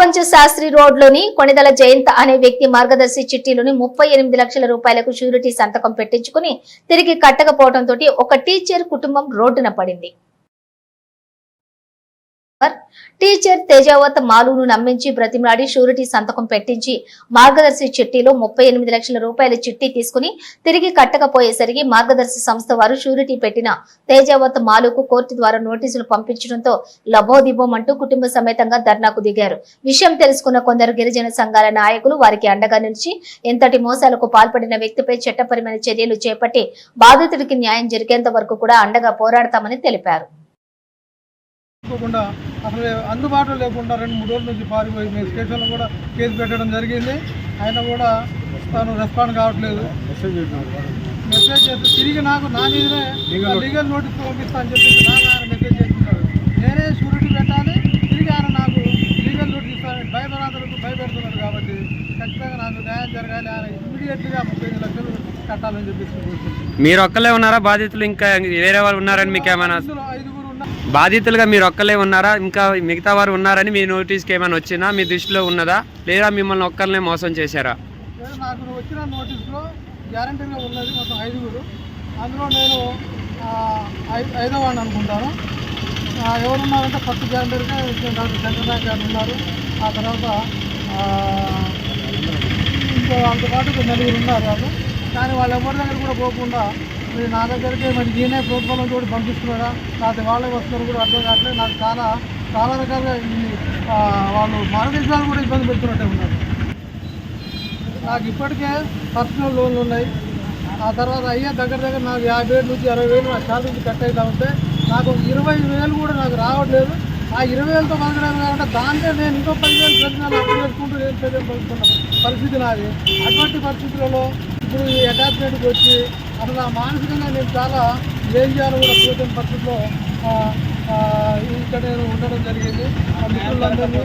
పాల్వంచ శాస్త్రి రోడ్లోని కొణిదల జయంత్ అనే వ్యక్తి మార్గదర్శి చిట్టీలోని 38 లక్షల రూపాయలకు షూరిటీ సంతకం పెట్టించుకుని తిరిగి కట్టకపోవడంతో ఒక టీచర్ కుటుంబం రోడ్డున పడింది. టీచర్ తేజావత్ మాలును నమ్మించి బ్రతిమలాడి షూరిటీ సంతకం పెట్టించి మార్గదర్శి చిట్టీలో 38 లక్షల రూపాయల చిట్టి తీసుకుని తిరిగి కట్టకపోయేసరికి మార్గదర్శి సంస్థ వారు షూరిటీ పెట్టిన తేజావత్ మాలుకు కోర్టు ద్వారా నోటీసులు పంపించడంతో లబోదిబోమంటూ కుటుంబ సమేతంగా ధర్నాకు దిగారు. విషయం తెలుసుకున్న కొందరు గిరిజన సంఘాల నాయకులు వారికి అండగా నిలిచి ఎంతటి మోసాలకు పాల్పడిన వ్యక్తిపై చట్టపరమైన చర్యలు చేపట్టి బాధితుడికి న్యాయం జరిగేంత వరకు కూడా అండగా పోరాడతామని తెలిపారు. అసలు అందుబాటులో లేకుండా 2-3 రోజుల నుంచి పారిపోయి మేము స్టేషన్లో కూడా కేసు పెట్టడం జరిగింది. ఆయన కూడా తను రెస్పాండ్ కావట్లేదు. మెసేజ్ చేస్తే తిరిగి నాకు నా మీదనే లీగల్ నోటీస్ పంపిస్తా అని చెప్పి నాకు ఆయన మెసేజ్ చేస్తున్నాడు. నేనే షూరిటీ పెట్టాలి, తిరిగి ఆయన నాకు లీగల్ నోటీస్ ఇస్తాను భయపెడుతున్నాడు. కాబట్టి ఖచ్చితంగా నాకు న్యాయం జరగాలి. ఆయన ఇమ్మీడియట్గా 35 లక్షలు కట్టాలని చెప్పేసి. మీరు ఒక్కలే ఉన్నారా బాధితులు, ఇంకా వేరే వాళ్ళు ఉన్నారని మీకు ఏమైనా? 5 బాధితులుగా మీరు ఒక్కలే ఉన్నారా, ఇంకా మిగతా వారు ఉన్నారని మీ నోటీస్కి ఏమైనా వచ్చినా మీ దృష్టిలో ఉన్నదా, లేదా మిమ్మల్ని ఒక్కరినే మోసం చేశారా? నాకు వచ్చిన నోటీస్లో గ్యారంటీగా ఉన్నది మొత్తం 5. అందులో నేను 5వ వాడిని అనుకుంటాను. ఎవరున్నారంటే ఫస్ట్ గ్యారంటీగా డాక్టర్ చంద్రనాయక్ గారు ఉన్నారు. ఆ తర్వాత ఇంకో వాళ్ళతో పాటు 4 ఉన్నారు వాళ్ళు. కానీ వాళ్ళు ఎవరి దగ్గర కూడా పోకుండా మరి నా దగ్గరికి మరి ఈయనే ప్రోత్సాహం కూడా పంపిస్తున్నారా, లేకపోతే వాళ్ళే వస్తున్నారు కూడా అర్థం కావట్లేదు. నాకు చాలా రకాలుగా వాళ్ళు మార్గదర్శకాలు కూడా ఇబ్బంది పెడుతున్నట్టే ఉన్నారు. నాకు ఇప్పటికే పర్సనల్ లోన్లు ఉన్నాయి. ఆ తర్వాత దగ్గర నాకు 50,000 నుంచి 60,000 నా శాలరీ నుంచి కట్ అవుతా ఉంటే నాకు 20,000 కూడా నాకు రావట్లేదు. ఆ 20,000తో బతకడం కాకుండా దాంట్లో నేను ఇంకో 10,000 ప్రతి నెల అప్పు చేసుకుంటూ నేను చదివిపోతున్న పరిస్థితి నాది. అటువంటి పరిస్థితులలో ఇప్పుడు ఈ అటాచ్మెంట్కి వచ్చి అసలు మానసికంగా నేను చాలా ఏం చేయాలో కూడా చూసిన పరిస్థితిలో ఇక్కడ నేను ఉండడం జరిగింది. ఆ మిత్రులందరినీ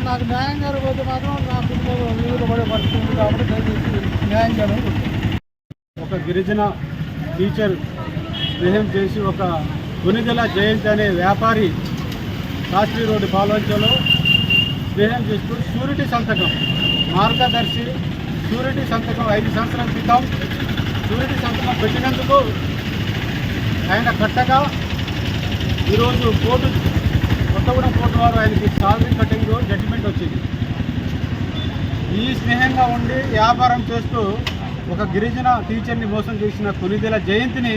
నాకు న్యాయం జరగకపోతే మాత్రం నా కుటుంబంలో విలువలు పడే పరిస్థితి ఉంది. కాబట్టి దయచేసి న్యాయం చేయడం. ఒక గిరిజన టీచర్ స్నేహం చేసి ఒక కొణిదెల జయంత్ అనే వ్యాపారి శాస్త్రి రోడ్డు పాల్వంచలో స్నేహం చేస్తూ షూరిటీ సంతకం మార్గదర్శి షూరిటీ సంతకం 5 సంవత్సరాల క్రితం షూరిటీ సంతకం పెట్టినందుకు ఆయన కట్టగా ఈరోజు కొత్తగూడెం కోర్టు వారు ఆయనకి సాలరీ కటింగ్ జడ్జిమెంట్ వచ్చింది. ఈ స్నేహంగా ఉండి వ్యాపారం చేస్తూ ఒక గిరిజన టీచర్ని మోసం చేసిన కొణిదెల జయంతిని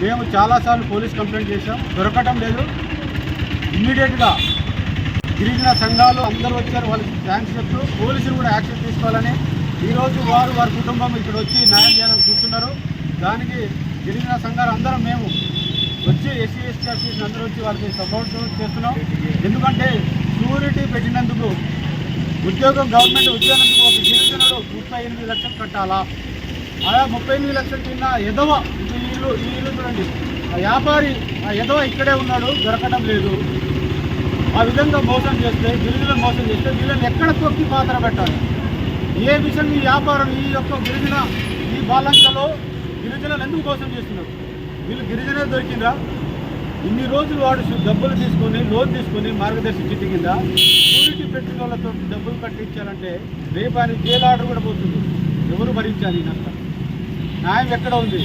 మేము చాలాసార్లు పోలీస్ కంప్లైంట్ చేశాం, దొరకటం లేదు. ఇమ్మీడియట్గా గిరిజన సంఘాలు అందరూ వచ్చారు, వాళ్ళకి థ్యాంక్స్ చెప్తూ పోలీసులు కూడా యాక్షన్ తీసుకోవాలని ఈరోజు వారి కుటుంబం ఇక్కడ వచ్చి న్యాయం చేయాలని కూర్చున్నారు. దానికి గిరిజన సంఘాలు అందరం మేము వచ్చి ఎస్సీ ఎస్టీ అసోసియేషన్ అందరూ వచ్చి వాళ్ళకి సపోర్ట్ చేస్తున్నాం. ఎందుకంటే షూరిటీ పెట్టినందుకు గవర్నమెంట్ ఉద్యోగందుకు ఒక గిరిజనుడు 38 లక్షలు కట్టాలా? అలా 38 లక్షలు తిన్న ఎదవ ఈ ఇల్లు చూడండి, ఆ వ్యాపారి ఆ ఎదవ ఇక్కడే ఉన్నాడు, దొరకడం లేదు. ఆ విధంగా మోసం చేస్తే గిరిజనులు మోసం చేస్తే వీళ్ళని ఎక్కడ తొక్కి పాత్ర పెట్టాలి? ఏ విషయం ఈ వ్యాపారం ఈ యొక్క గిరిజన ఈ బాలంకలో గిరిజనులు ఎందుకు మోసం చేస్తున్నారు? వీళ్ళు గిరిజనే దొరికిందా? ఇన్ని రోజులు వాడు డబ్బులు తీసుకొని లోన్ తీసుకొని మార్గదర్శి చిట్టి కింద షూరిటీ పెట్టిన వాళ్ళతో డబ్బులు కట్టించాలంటే రేపు ఆయన జైలు ఆర్డర్ కూడా పోతుంది. ఎవరు భరించాలి నష్టం? న్యాయం ఎక్కడ ఉంది?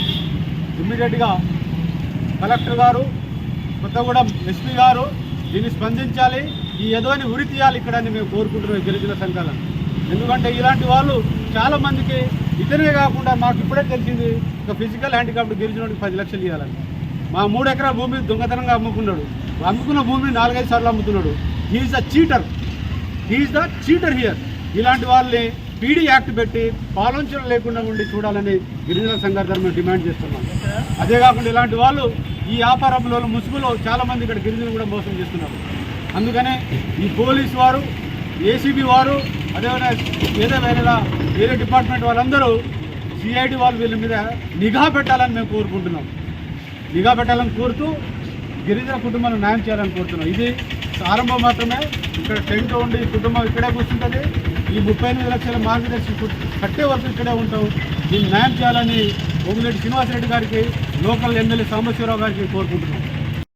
ఇమ్మీడియట్గా కలెక్టర్ గారు, కొత్తగూడెం ఎస్పీ గారు దీన్ని స్పందించాలి. ఈ ఎదవని ఉరి తీయాలి ఇక్కడ అని మేము కోరుకుంటున్నాం గిరిజన సంఘాలను. ఎందుకంటే ఇలాంటి వాళ్ళు చాలామందికి ఇతనే కాకుండా మాకు ఇప్పుడే తెలిసింది ఒక ఫిజికల్ హ్యాండిక్యాప్డ్ గిరిజనుడికి 10 లక్షలు ఇవ్వాలని. మా 3 ఎకరాల భూమి దొంగతనంగా అమ్ముకున్నాడు. అమ్ముకున్న భూమిని 4-5 సార్లు అమ్ముతున్నాడు. He's the cheater here. ఇలాంటి వాళ్ళని పీడీ యాక్ట్ పెట్టి పాలన లేకుండా ఉండి చూడాలని గిరిజన సంఘాల తరఫున డిమాండ్ చేస్తున్నాం. అదే కాకుండా ఇలాంటి వాళ్ళు ఈ వ్యాపారంలో ముసుగులో చాలామంది ఇక్కడ గిరిజనులు కూడా మోసం చేస్తున్నారు. అందుకనే ఈ పోలీసు వారు, ఏసీబీ వారు, అదేవిధంగా వేరే డిపార్ట్మెంట్ వాళ్ళందరూ సిఐడి వాళ్ళు వీళ్ళ మీద నిఘా పెట్టాలని మేము కోరుకుంటున్నాం. నిఘా పెట్టాలని కోరుతూ గిరిజన కుటుంబాలను న్యాయం చేయాలని కోరుతున్నాం. ఇది ఆరంభం మాత్రమే. ఇక్కడ టెంట్ ఉండి కుటుంబం ఇక్కడే కూర్చుంటుంది. ఈ 38 లక్షల మార్గదర్శి కట్టే వరకు ఇక్కడే ఉంటాం. దీన్ని న్యాయం చేయాలని ఓమిరెడ్డి శ్రీనివాసరెడ్డి గారికి, లోకల్ ఎమ్మెల్యే సాంబశివరావు గారికి కోరుకుంటున్నాం.